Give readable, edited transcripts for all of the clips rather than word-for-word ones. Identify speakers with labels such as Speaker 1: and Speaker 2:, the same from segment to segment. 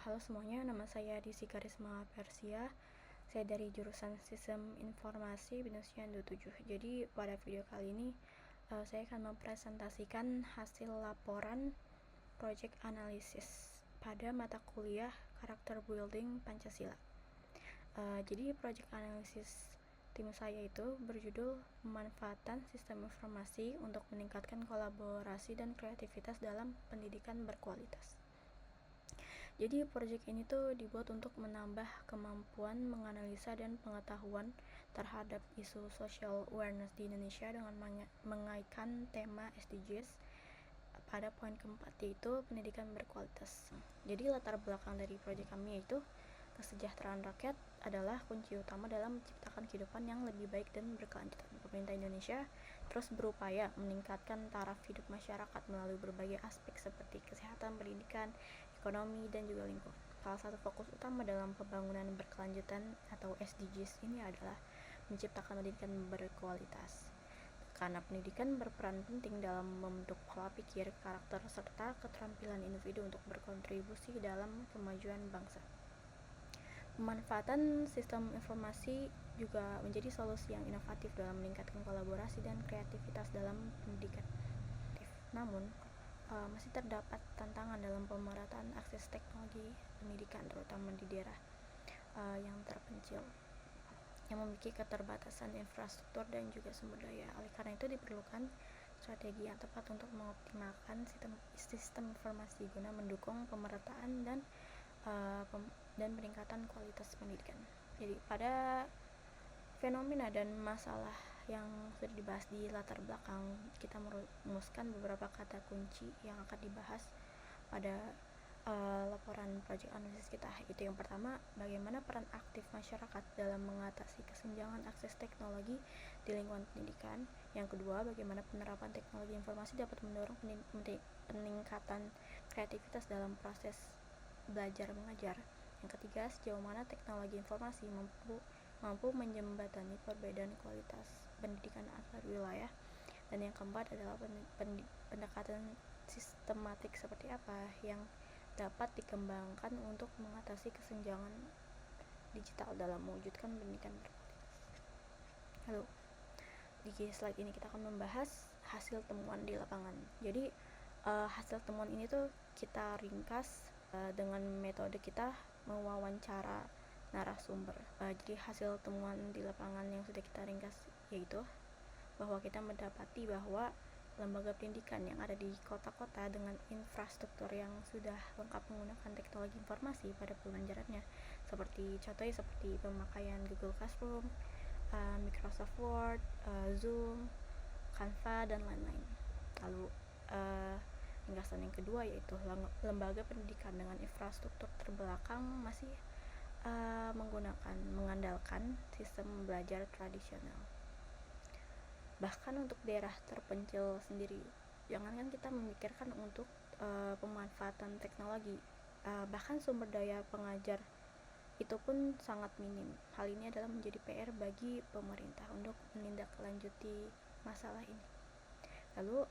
Speaker 1: Halo semuanya, nama saya Disi Karisma Persia. Saya dari jurusan Sistem Informasi Binusnya 27. Jadi pada video kali ini saya akan mempresentasikan hasil laporan Project Analysis pada mata kuliah Karakter Building Pancasila. Jadi Project Analysis tim saya itu berjudul Pemanfaatan Sistem Informasi untuk meningkatkan kolaborasi dan kreativitas dalam pendidikan berkualitas. Jadi proyek ini tuh dibuat untuk menambah kemampuan menganalisa dan pengetahuan terhadap isu social awareness di Indonesia dengan mengaitkan tema SDGs pada poin keempat, yaitu pendidikan berkualitas. Jadi latar belakang dari proyek kami yaitu kesejahteraan rakyat adalah kunci utama dalam menciptakan kehidupan yang lebih baik dan berkelanjutan. Pemerintah Indonesia terus berupaya meningkatkan taraf hidup masyarakat melalui berbagai aspek seperti kesehatan, pendidikan, ekonomi, dan juga lingkungan. Salah satu fokus utama dalam pembangunan berkelanjutan atau SDGs ini adalah menciptakan pendidikan berkualitas. Karena pendidikan berperan penting dalam membentuk pola pikir, karakter, serta keterampilan individu untuk berkontribusi dalam kemajuan bangsa. Pemanfaatan sistem informasi juga menjadi solusi yang inovatif dalam meningkatkan kolaborasi dan kreativitas dalam pendidikan. Namun, masih terdapat tantangan dalam pemerataan akses teknologi pendidikan, terutama di daerah yang terpencil, yang memiliki keterbatasan infrastruktur dan juga sumber daya. Oleh karena itu diperlukan strategi yang tepat untuk mengoptimalkan sistem informasi guna mendukung pemerataan dan peningkatan kualitas pendidikan. Jadi pada fenomena dan masalah yang sudah dibahas di latar belakang, kita merumuskan beberapa kata kunci yang akan dibahas pada laporan project analisis kita. Itu yang pertama, bagaimana peran aktif masyarakat dalam mengatasi kesenjangan akses teknologi di lingkungan pendidikan. Yang kedua, bagaimana penerapan teknologi informasi dapat mendorong peningkatan kreativitas dalam proses belajar mengajar. Yang ketiga, sejauh mana teknologi informasi mampu menjembatani perbedaan kualitas pendidikan antar wilayah. Dan yang keempat adalah pendekatan sistematik seperti apa yang dapat dikembangkan untuk mengatasi kesenjangan digital dalam mewujudkan pendidikan berkualitas. Lalu di slide ini kita akan membahas hasil temuan di lapangan. Jadi hasil temuan ini tuh kita ringkas dengan metode kita mewawancara narasumber. Jadi hasil temuan di lapangan yang sudah kita ringkas yaitu bahwa kita mendapati bahwa lembaga pendidikan yang ada di kota-kota dengan infrastruktur yang sudah lengkap menggunakan teknologi informasi pada pembelajarannya, contohnya seperti pemakaian Google Classroom, Microsoft Word, Zoom, Canva, dan lain-lain. Lalu ringkasan yang kedua yaitu lembaga pendidikan dengan infrastruktur terbelakang masih mengandalkan sistem belajar tradisional. Bahkan untuk daerah terpencil sendiri, jangankan kita memikirkan untuk pemanfaatan teknologi, bahkan sumber daya pengajar itu pun sangat minim. Hal ini adalah menjadi PR bagi pemerintah untuk menindaklanjuti masalah ini. Lalu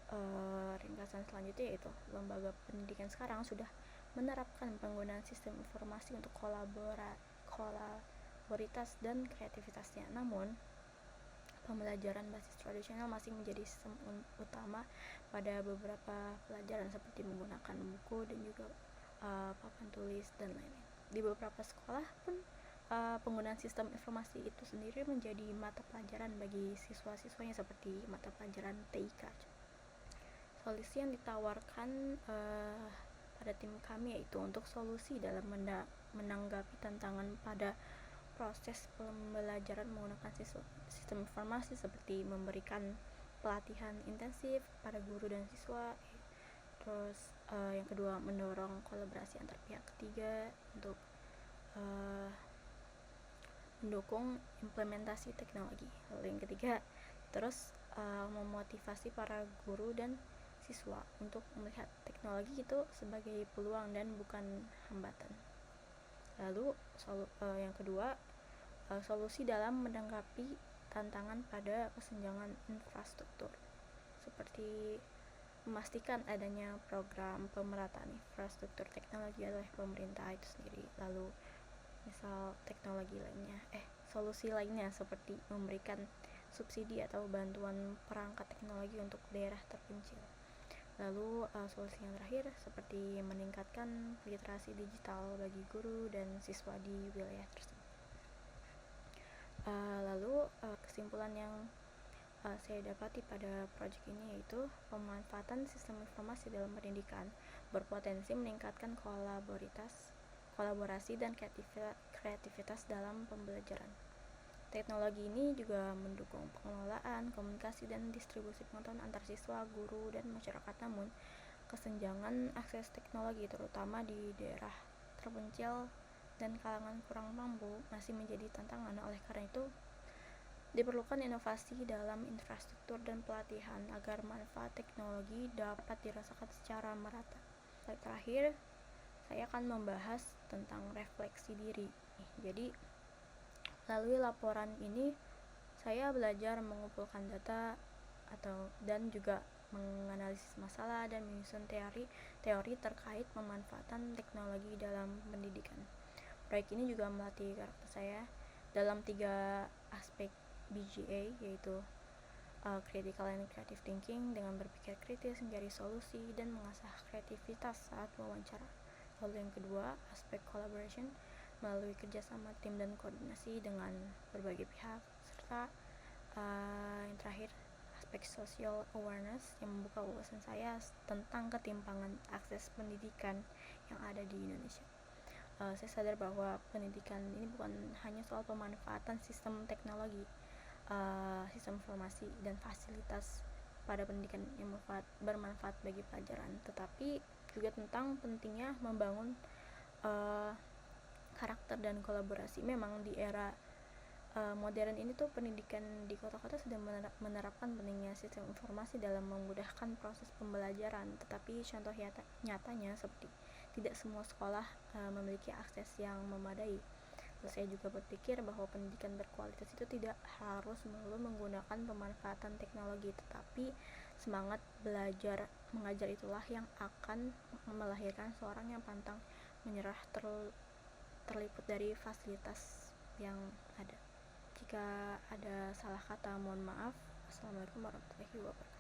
Speaker 1: ringkasan selanjutnya yaitu lembaga pendidikan sekarang sudah menerapkan penggunaan sistem informasi untuk kolaboritas dan kreativitasnya. Namun pembelajaran basis tradisional masih menjadi sistem utama pada beberapa pelajaran seperti menggunakan buku dan juga papan tulis dan lain-lain. Di beberapa sekolah pun penggunaan sistem informasi itu sendiri menjadi mata pelajaran bagi siswa-siswanya seperti mata pelajaran TIK. Solusi yang ditawarkan pada tim kami yaitu untuk solusi dalam menanggapi tantangan pada proses pembelajaran menggunakan sistem informasi seperti memberikan pelatihan intensif pada guru dan siswa. Terus yang kedua, mendorong kolaborasi antar pihak ketiga untuk mendukung implementasi teknologi. Lalu yang ketiga, terus memotivasi para guru dan siswa untuk melihat teknologi itu sebagai peluang dan bukan hambatan. Lalu yang kedua, solusi dalam menanggapi tantangan pada kesenjangan infrastruktur seperti memastikan adanya program pemerataan infrastruktur teknologi oleh pemerintah itu sendiri. Lalu misal solusi lainnya seperti memberikan subsidi atau bantuan perangkat teknologi untuk daerah terpencil. Lalu solusi yang terakhir seperti meningkatkan literasi digital bagi guru dan siswa di wilayah tersebut. Lalu kesimpulan yang saya dapati pada proyek ini yaitu pemanfaatan sistem informasi dalam pendidikan berpotensi meningkatkan kolaborasi dan kreativitas dalam pembelajaran. Teknologi ini juga mendukung pengelolaan, komunikasi, dan distribusi pengetahuan antar siswa, guru, dan masyarakat. Namun, kesenjangan akses teknologi terutama di daerah terpencil dan kalangan kurang mampu masih menjadi tantangan. Oleh karena itu, diperlukan inovasi dalam infrastruktur dan pelatihan agar manfaat teknologi dapat dirasakan secara merata. Terakhir, saya akan membahas tentang refleksi diri. Jadi, melalui laporan ini saya belajar mengumpulkan data dan juga menganalisis masalah dan menyusun teori terkait pemanfaatan teknologi dalam pendidikan. Proyek ini juga melatih karakter saya dalam 3 aspek BGA, yaitu critical and creative thinking dengan berpikir kritis, mencari solusi, dan mengasah kreativitas saat wawancara. Lalu yang kedua, aspek collaboration melalui kerjasama tim dan koordinasi dengan berbagai pihak, serta yang terakhir, aspek social awareness yang membuka wawasan saya tentang ketimpangan akses pendidikan yang ada di Indonesia. Saya sadar bahwa pendidikan ini bukan hanya soal pemanfaatan sistem teknologi, sistem informasi dan fasilitas pada pendidikan yang bermanfaat bagi pelajaran, tetapi juga tentang pentingnya membangun karakter dan kolaborasi. Memang di era modern ini tuh pendidikan di kota-kota sudah menerapkan pentingnya sistem informasi dalam memudahkan proses pembelajaran, tetapi contoh nyatanya seperti tidak semua sekolah memiliki akses yang memadai. Saya juga berpikir bahwa pendidikan berkualitas itu tidak harus melulu menggunakan pemanfaatan teknologi, tetapi semangat belajar mengajar itulah yang akan melahirkan seorang yang pantang menyerah terliput dari fasilitas yang ada. Jika ada salah kata, mohon maaf. Assalamualaikum warahmatullahi wabarakatuh.